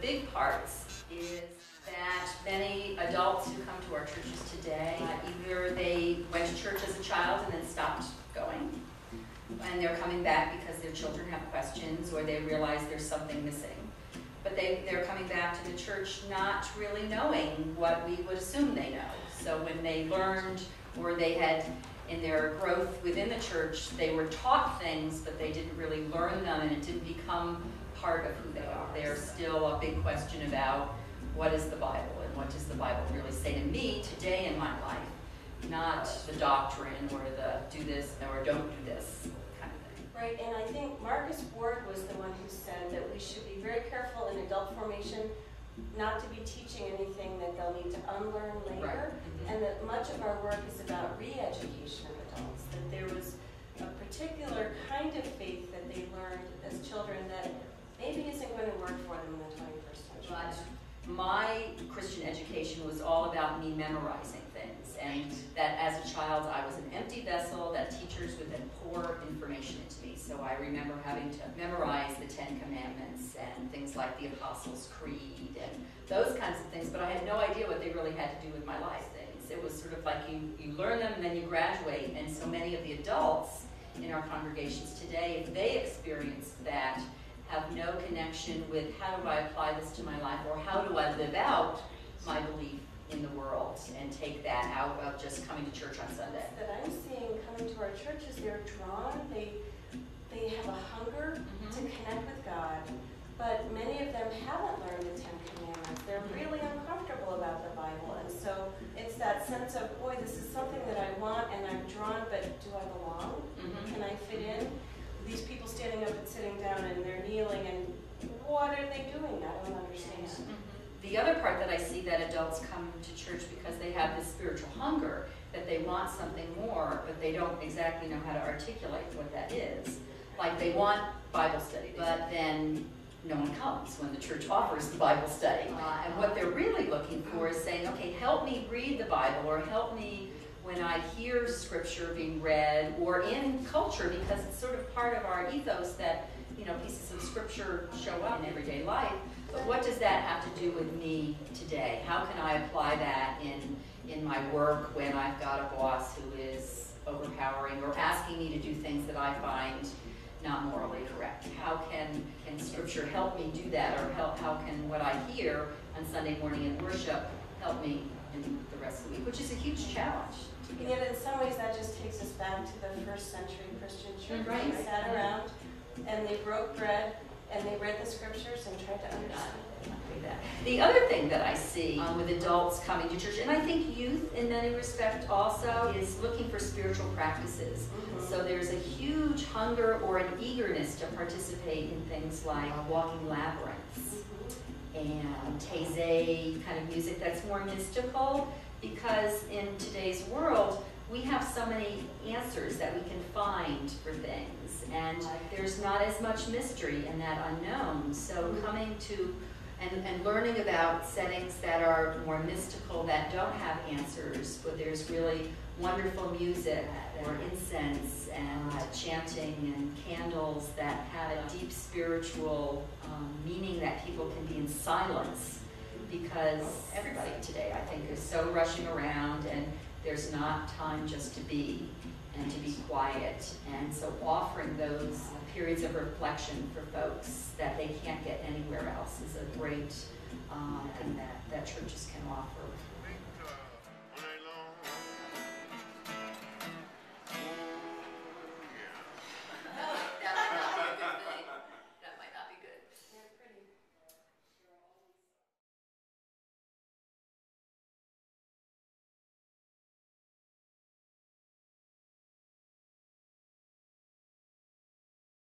big parts is that many adults who come to our churches today, either they went to church as a child and then stopped going, and they're coming back because their children have questions or they realize there's something missing. But they're coming back to the church not really knowing what we would assume they know. So when they learned, or they had, in their growth within the church, they were taught things, but they didn't really learn them, and it didn't become part of who they are. There's still a big question about what is the Bible, and what does the Bible really say to me today in my life, not the doctrine or the do this or don't do this kind of thing. Right, and I think Marcus Ward was the one who said that we should be very careful in adult formation not to be teaching anything that they'll need to unlearn later, and that much of our work is about re-education of adults, that there was a particular kind of faith that they learned as children that maybe isn't going to work for them in the 21st century. But my Christian education was all about me memorizing things, and that as a child I was an empty vessel that teachers would then pour information into me. So I remember having to memorize the 10 Commandments and things like the Apostles' Creed and those kinds of things, but I had no idea what they really had to do with my life things. It was sort of like you learn them and then you graduate, and so many of the adults in our congregations today, if they experience that, have no connection with how do I apply this to my life, or how do I live out my belief in the world and take that out of just coming to church on Sunday. That I'm seeing coming to our churches, they're drawn, they have a hunger to connect with God, but many of them haven't learned the 10 Commandments. They're really uncomfortable about the Bible, and so it's that sense of, boy, this is something that I want and I'm drawn, but do I belong? Can I fit in? These people standing up and sitting down and they're kneeling, and what are they doing? I don't understand. The other part that I see that adults come to church because they have this spiritual hunger, that they want something more, but they don't exactly know how to articulate what that is. Like they want Bible study, but then no one comes when the church offers the Bible study. And what they're really looking for is saying, okay, help me read the Bible, or help me when I hear scripture being read, or in culture, because it's sort of part of our ethos that, you know, pieces of scripture show up in everyday life. But what does that have to do with me today? How can I apply that in my work when I've got a boss who is overpowering or asking me to do things that I find not morally correct? How can scripture help me do that, or how can what I hear on Sunday morning in worship help me in the rest of the week, which is a huge challenge. And yet in some ways that just takes us back to the first century Christian church. Right. They sat around and they broke bread and they read the scriptures and tried to understand it. The other thing that I see with adults coming to church, and I think youth in many respects also, is looking for spiritual practices. So there's a huge hunger or an eagerness to participate in things like walking labyrinths and Taizé kind of music that's more mystical, because in today's world we have so many answers that we can find for things, and there's not as much mystery in that unknown. So coming to and learning about settings that are more mystical, that don't have answers, but there's really wonderful music or incense and chanting and candles that have a deep spiritual meaning, that people can be in silence, because everybody today, I think, is so rushing around and there's not time just to be and to be quiet. And so offering those periods of reflection for folks that they can't get anywhere else is a great thing that churches can offer.